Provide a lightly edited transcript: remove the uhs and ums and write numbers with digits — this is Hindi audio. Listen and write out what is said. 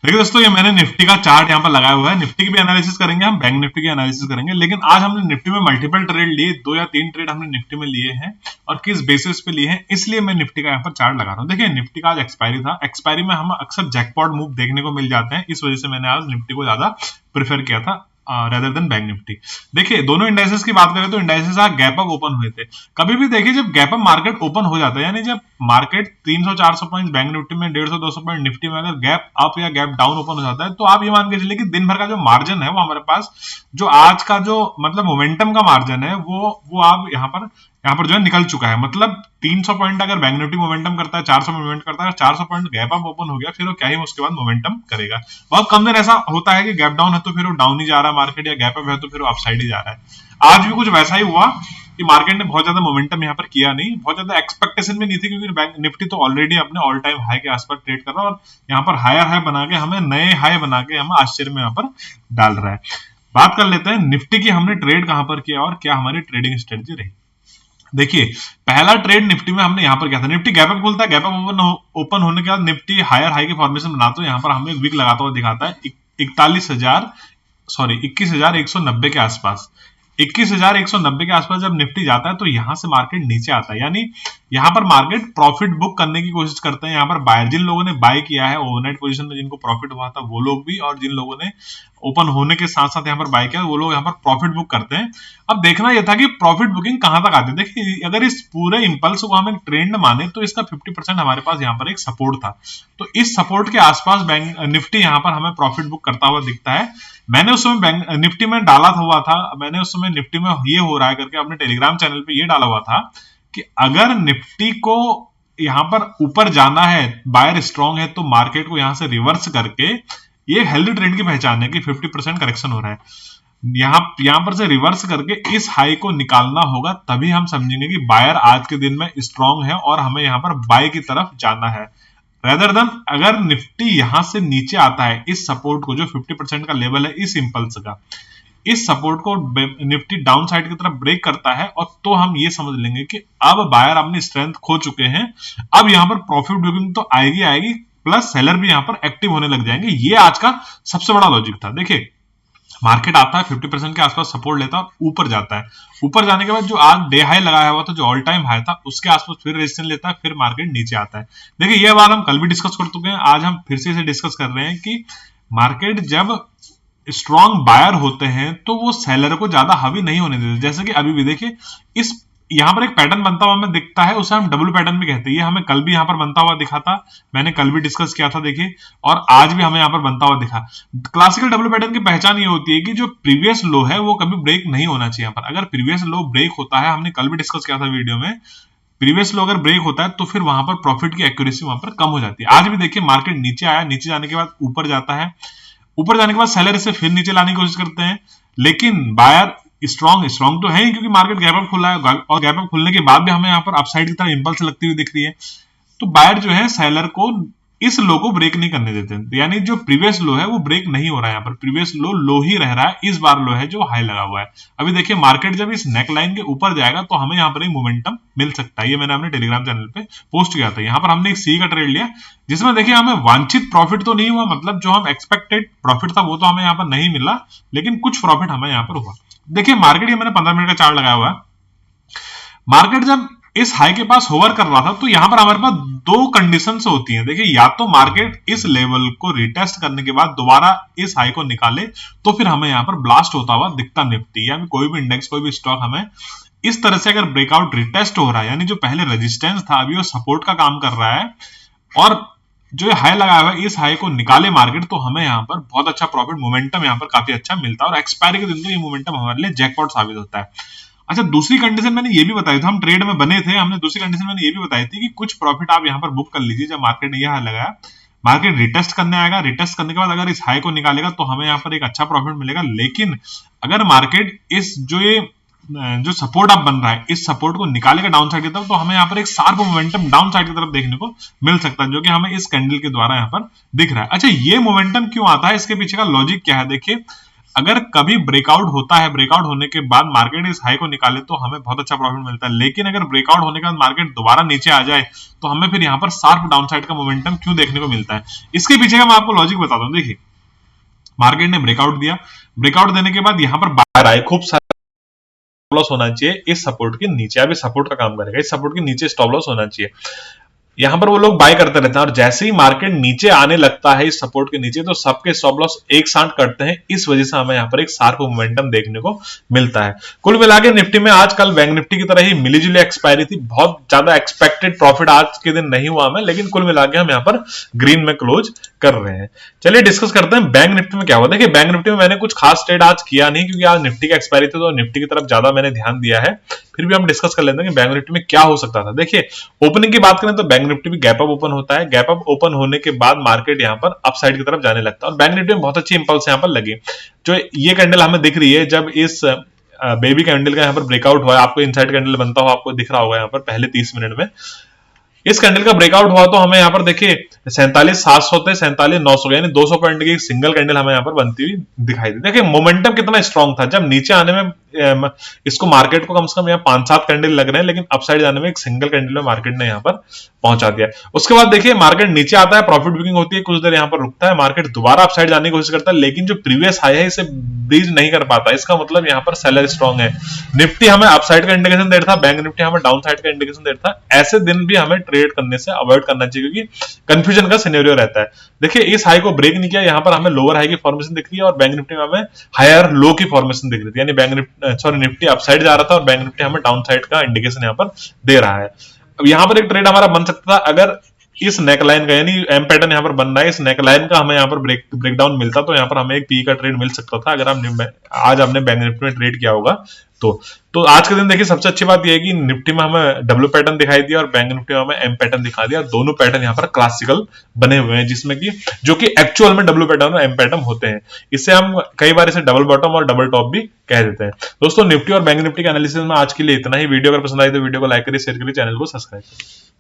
देखिए दोस्तों, ये मैंने निफ्टी का चार्ट यहाँ पर लगाया हुआ है। निफ्टी की भी एनालिसिस करेंगे हम, बैंक निफ्टी की एनालिसिस करेंगे, लेकिन आज हमने निफ्टी में मल्टीपल ट्रेड लिए, 2 या 3 ट्रेड हमने निफ्टी में लिए हैं और किस बेसिस पे लिए हैं, इसलिए मैं निफ्टी का यहाँ पर चार्ट लगा रहा हूँ। देखिए निफ्टी का आज एक्सपायरी था, एक्सपायरी में हम अक्सर जैकपॉट मूव देखने को मिल जाते हैं, इस वजह से मैंने आज निफ्टी को ज्यादा प्रेफर किया था रेदर देन बैंक निफ्टी। देखिए दोनों इंडाइसेस की बात करें तो इंडाइसेस आज गैप अप ओपन हुए थे। कभी भी देखिए जब गैप अप मार्केट ओपन हो जाता है, यानी जब मार्केट 300-400 पॉइंट बैंक निफ्टी में, 150-200 पॉइंट निफ्टी में अगर गैप अप या गैप डाउन ओपन हो जाता है, तो आप ये मान के चलिए कि दिन भर का जो मार्जिन है वो हमारे पास, जो आज का जो मतलब मोमेंटम का मार्जिन है, वो आप यहाँ पर जो है निकल चुका है। मतलब 300 पॉइंट अगर बैंक निफ्टी मोमेंटम करता है, 400 मोमेंट करता है, 400 पॉइंट गैप अप ओपन हो गया, फिर वो क्या ही उसके बाद मोमेंटम करेगा। बहुत कम दिन ऐसा होता है कि गैप डाउन है तो फिर वो डाउन ही जा रहा है मार्केट, या गैप अप है तो फिर वो अपसाइड ही जा रहा है। आज भी कुछ वैसा ही हुआ कि मार्केट ने बहुत ज्यादा मोमेंटम यहाँ पर किया नहीं, बहुत ज्यादा एक्सपेक्टेशन भी नहीं थी, क्योंकि बैंक निफ्टी तो ऑलरेडी अपने ऑल टाइम हाई के आसपास ट्रेड कर रहा है और यहाँ पर हायर हाई बना के हमें, नए हाई बना के हमें आश्चर्य में यहाँ पर डाल रहा है। बात कर लेते हैं निफ्टी की, हमने ट्रेड कहां पर किया और क्या हमारी ट्रेडिंग स्ट्रेटजी रही। देखिए पहला ट्रेड निफ्टी में हमने यहाँ पर किया था, निफ्टी गैप अप खुलता है, गैप अप ओपन होने के बाद निफ्टी हायर हाई की फॉर्मेशन बनाता है, यहाँ पर हमें विक लगाता हुआ दिखाता है 21,190 के आसपास। 21,190 के आसपास जब निफ्टी जाता है तो यहां से मार्केट नीचे आता है, यानी यहां पर मार्केट प्रॉफिट बुक करने की कोशिश करते हैं। यहाँ पर बायर, जिन लोगों ने बाय किया है ओवरनाइट पोजीशन में, जिनको प्रॉफिट हुआ था वो लोग भी, और जिन लोगों ने ओपन होने के साथ साथ यहाँ पर बाय किया वो लोग यहाँ पर प्रॉफिट बुक करते हैं। अब देखना यह था कि प्रॉफिट बुकिंग कहां तक आती है। देखिए अगर इस पूरे इंपल्स को हम एक ट्रेंड माने तो इसका 50% हमारे पास यहाँ पर एक सपोर्ट था, तो इस सपोर्ट के आसपास बैंक निफ्टी यहाँ पर हमें प्रॉफिट बुक करता हुआ दिखता है। मैंने उस समय बैंक निफ्टी में डाला हुआ था, मैंने उस समय निफ्टी में ये हो रहा है करके अपने टेलीग्राम चैनल पे ये डाला हुआ था कि अगर निफ्टी को यहाँ पर ऊपर जाना है, बायर स्ट्रांग है, तो मार्केट को यहाँ से रिवर्स करके, ये हेल्दी ट्रेंड की पहचान है कि 50% करेक्शन हो रहा है, यहाँ पर से रिवर्स करके इस हाई को निकालना होगा, तभी हम समझेंगे कि बायर आज के दिन में स्ट्रांग है और हमें यहाँ पर बाय की तरफ जाना है। रेदर देन अगर निफ्टी यहां से नीचे आता है, इस सपोर्ट को जो 50% का लेवल है इस इंपल्स का, इस सपोर्ट को निफ्टी डाउन साइड की तरफ ब्रेक करता है, और तो हम ये समझ लेंगे कि अब बायर अपनी स्ट्रेंथ खो चुके हैं। अब यहाँ पर प्रॉफिट बुकिंग तो आएगी आएगी, प्लस सेलर भी यहाँ पर एक्टिव होने लग जाएंगे। ये आज का सबसे बड़ा लॉजिक था। देखिए मार्केट आता है 50% के आसपास सपोर्ट लेता है, ऊपर जाता है, ऊपर जाने के बाद जो आज डे हाई लगाया हुआ था, जो ऑल टाइम हाई था, उसके आसपास फिर रेजिस्टेंस लेता है, फिर मार्केट नीचे आता है। देखिए ये बात हम कल भी डिस्कस कर चुके हैं, आज हम फिर से इसे डिस्कस कर रहे हैं कि मार्केट जब स्ट्रॉन्ग बायर होते हैं तो वो सेलर को ज्यादा हावी नहीं होने देते। जैसे कि अभी भी देखिए इस यहाँ पर एक पैटर्न बनता हुआ हमें दिखता है, उसे हम डब्ल्यू पैटर्न भी कहते हैं। ये हमें कल भी यहाँ पर बनता हुआ दिखा था, मैंने कल भी डिस्कस किया था देखिए, और आज भी हमें यहाँ पर बनता हुआ दिखा। क्लासिकल डब्ल्यू पैटर्न की पहचान ये होती है कि जो प्रीवियस लो है वो कभी ब्रेक नहीं होना चाहिए। यहाँ पर अगर प्रीवियस लो ब्रेक होता है, हमने कल भी डिस्कस किया था वीडियो में, प्रीवियस लो अगर ब्रेक होता है तो फिर वहां पर प्रॉफिट की एक्यूरेसी वहां पर कम हो जाती है। आज भी देखिए मार्केट नीचे आया, नीचे जाने के बाद ऊपर जाता है, ऊपर जाने के बाद सेलर इसे फिर नीचे लाने की कोशिश करते हैं, लेकिन बायर स्ट्रॉन्ग तो है ही, क्योंकि मार्केट गैप अप खुला है, और गैप अप खुलने के बाद भी हमें यहाँ पर अपसाइड की तरफ इंपल्स लगती हुई दिख रही है। तो बायर जो है सेलर को इस लो को ब्रेक नहीं करने देते, यानी जो प्रीवियस लो है वो ब्रेक नहीं हो रहा है, यहाँ पर प्रीवियस लो लो ही रह रहा है, इस बार लो है जो हाई लगा हुआ है। अभी देखिए मार्केट जब इस नेक लाइन के ऊपर जाएगा तो हमें यहाँ पर एक मोमेंटम मिल सकता है। ये मैंने अपने टेलीग्राम चैनल पे पोस्ट किया था। यहाँ पर हमने एक सी का ट्रेड लिया, जिसमें देखिए हमें वांछित प्रॉफिट तो नहीं हुआ, मतलब जो हम एक्सपेक्टेड प्रॉफिट था वो तो हमें यहाँ पर नहीं मिला, लेकिन कुछ प्रॉफिट हमें यहाँ पर हुआ। देखिए मार्केट, ये मैंने 15 मिनट का चार्ट लगाया हुआ है, मार्केट जब इस हाई के पास होवर कर रहा था तो यहां पर हमारे पास दो कंडीशंस होती हैं। देखिए या तो मार्केट इस लेवल को रिटेस्ट करने के बाद दोबारा इस हाई को निकाले, तो फिर हमें यहां पर ब्लास्ट होता हुआ दिखता निफ्टी, यानी कोई भी इंडेक्स, कोई भी स्टॉक हमें इस तरह से अगर ब्रेकआउट रिटेस्ट हो रहा है, यानी जो पहले रेजिस्टेंस था अभी वो सपोर्ट का काम कर रहा है, और जो हाई लगाया हुआ है इस हाई को निकाले मार्केट, तो हमें यहाँ पर बहुत अच्छा प्रॉफिट मोमेंटम यहाँ पर काफी अच्छा मिलता है, और एक्सपायरी के दिन तो ये मोमेंटम हमारे लिए जैकपॉट साबित होता है। अच्छा दूसरी कंडीशन मैंने ये भी बताई थी, हम ट्रेड में बने थे, हमने दूसरी कंडीशन मैंने ये भी बताई थी कि कुछ प्रॉफिट आप यहाँ पर बुक कर लीजिए। जब मार्केट ने यह हाई लगाया, मार्केट रिटेस्ट करने आएगा, रिटेस्ट करने के बाद अगर इस हाई को निकालेगा तो हमें यहाँ पर एक अच्छा प्रॉफिट मिलेगा। लेकिन अगर मार्केट इस जो सपोर्ट अब बन रहा है, इस सपोर्ट को निकालेगा डाउन साइड की तरफ, तो हमें यहाँ पर एक शार्प मोमेंटम डाउन साइड की तरफ देखने को मिल सकता है, जो कि हमें इस कैंडल के द्वारा यहाँ पर दिख रहा है। अच्छा ये मोमेंटम क्यों आता है, इसके पीछे का लॉजिक क्या है? देखिए अगर कभी ब्रेकआउट होता है, ब्रेकआउट होने के बाद मार्केट इस हाई को निकाले तो हमें बहुत अच्छा प्रॉफिट मिलता है, लेकिन अगर ब्रेकआउट होने के बाद मार्केट दोबारा नीचे आ जाए तो हमें फिर यहाँ पर शार्प डाउनसाइड का मोमेंटम क्यों देखने को मिलता है। इसके पीछे का मैं आपको लॉजिक बताता हूँ। देखिए, मार्केट ने ब्रेकआउट दिया, ब्रेकआउट देने के बाद यहाँ पर बाहर आए, खूब सारा लॉस होना चाहिए इस सपोर्ट के नीचे, अब सपोर्ट का काम करेगा, इस सपोर्ट के नीचे स्टॉप लॉस होना चाहिए। यहां पर वो लोग बाय करते रहते हैं और जैसे ही मार्केट नीचे आने लगता है इस सपोर्ट के नीचे तो सबके स्टॉप लॉस एक साथ कटते हैं। इस वजह से हमें यहां पर एक शार्प मोमेंटम देखने को मिलता है। कुल मिला के निफ्टी में आजकल बैंक निफ्टी की तरह ही मिली जुली एक्सपायरी थी, बहुत ज्यादा एक्सपेक्टेड प्रॉफिट आज के दिन नहीं हुआ हमें, लेकिन कुल मिला के हम यहाँ पर ग्रीन में क्लोज कर रहे हैं। चलिए डिस्कस करते हैं बैंक निफ्टी में क्या हुआ। देखिए, बैंक निफ्टी में मैंने कुछ खास ट्रेड आज किया नहीं क्योंकि आज निफ्टी की एक्सपायरी थी तो निफ्टी की तरफ ज्यादा मैंने ध्यान दिया है। फिर भी हम डिस्कस कर लेते हैं कि बैंक निफ्टी में क्या हो सकता था। देखिए, ओपनिंग की बात करें तो बैंक निफ्टी भी गैप अप ओपन होता है, गैप अप ओपन होने के बाद मार्केट यहाँ पर अपसाइड की तरफ जाने लगता है और बैंक निफ्टी में बहुत अच्छी इंपल्स यहाँ पर लगी। जो ये कैंडल हमें दिख रही है, जब इस बेबी कैंडल का यहाँ पर ब्रेकआउट हुआ है, आपको इनसाइड कैंडल बनता हुआ आपको दिख रहा होगा यहाँ पर पहले 30 मिनट में, इस कैंडल का ब्रेकआउट हुआ तो हमें यहाँ पर देखिए 47,700 थे 47,900, यानी 200 पॉइंट की सिंगल कैंडल हमें यहाँ पर बनती हुई दिखाई दी। देखिए, मोमेंटम कितना स्ट्रांग था, जब नीचे आने में इसको मार्केट को कम से कम यहाँ 5-7 कैंडल लग रहे हैं, लेकिन अपसाइड जाने में एक सिंगल कैंडल में मार्केट ने यहाँ पर पहुंचा दिया। उसके बाद देखिए, मार्केट नीचे आता है, प्रॉफिट बुकिंग होती है, कुछ देर यहाँ पर रुकता है, मार्केट दोबारा अपसाइड जाने की कोशिश करता है, लेकिन जो प्रीवियस हाई है इसे ब्रीज नहीं कर पाता। इसका मतलब यहाँ पर सेलर स्ट्रांग है। निफ्टी हमें अपसाइड का इंडिकेशन दे रहा था, बैंक निफ्टी हमें डाउन साइड का इंडिकेशन दे रहा था। ऐसे दिन भी हमें ट्रेड करने से अवॉइड करना चाहिए क्योंकि कंफ्यूजन का सिनेरियो रहता है। देखिए, इस हाई को ब्रेक नहीं किया, यहाँ पर हमें लोअर हाई की फॉर्मेशन दिख रही है और बैंक निफ्टी में हमें हायर लो की फॉर्मेशन दिख रही थी, यानी bank Nifty sorry Nifty upside जा रहा था और बैंक निफ्टी हमें डाउन साइड का इंडिकेशन यहाँ पर दे रहा है। अब यहाँ पर एक ट्रेड हमारा बन सकता था अगर इस नेकलाइन का, यानी एम पैटर्न यहाँ पर बन रहा है, इस नेकलाइन का हमें यहाँ पर ब्रेकडाउन मिलता तो यहाँ पर हमें एक पी का ट्रेड मिल सकता था अगर हम आज हमने बैंक निफ्टी में ट्रेड किया होगा तो आज के दिन देखिए, सबसे अच्छी बात यह है कि निफ्टी में हमें डब्ल्यू पैटर्न दिखाई दिया और बैंक निफ्टी में हमें एम पैटर्न दिखा दिया। दोनों पैटर्न यहाँ पर क्लासिकल बने हुए हैं, जिसमें कि जो कि एक्चुअल में डब्ल्यू पैटर्न और एम पैटर्न होते हैं। इससे हम कई बार इसे डबल बॉटम और डबल टॉप भी कह देते हैं। दोस्तों, निफ्टी और बैंक निफ्टी के एनालिसिस में आज के लिए इतना ही। वीडियो अगर पसंद आई तो वीडियो को लाइक करिए, शेयर करिए, चैनल को सब्सक्राइब करिए।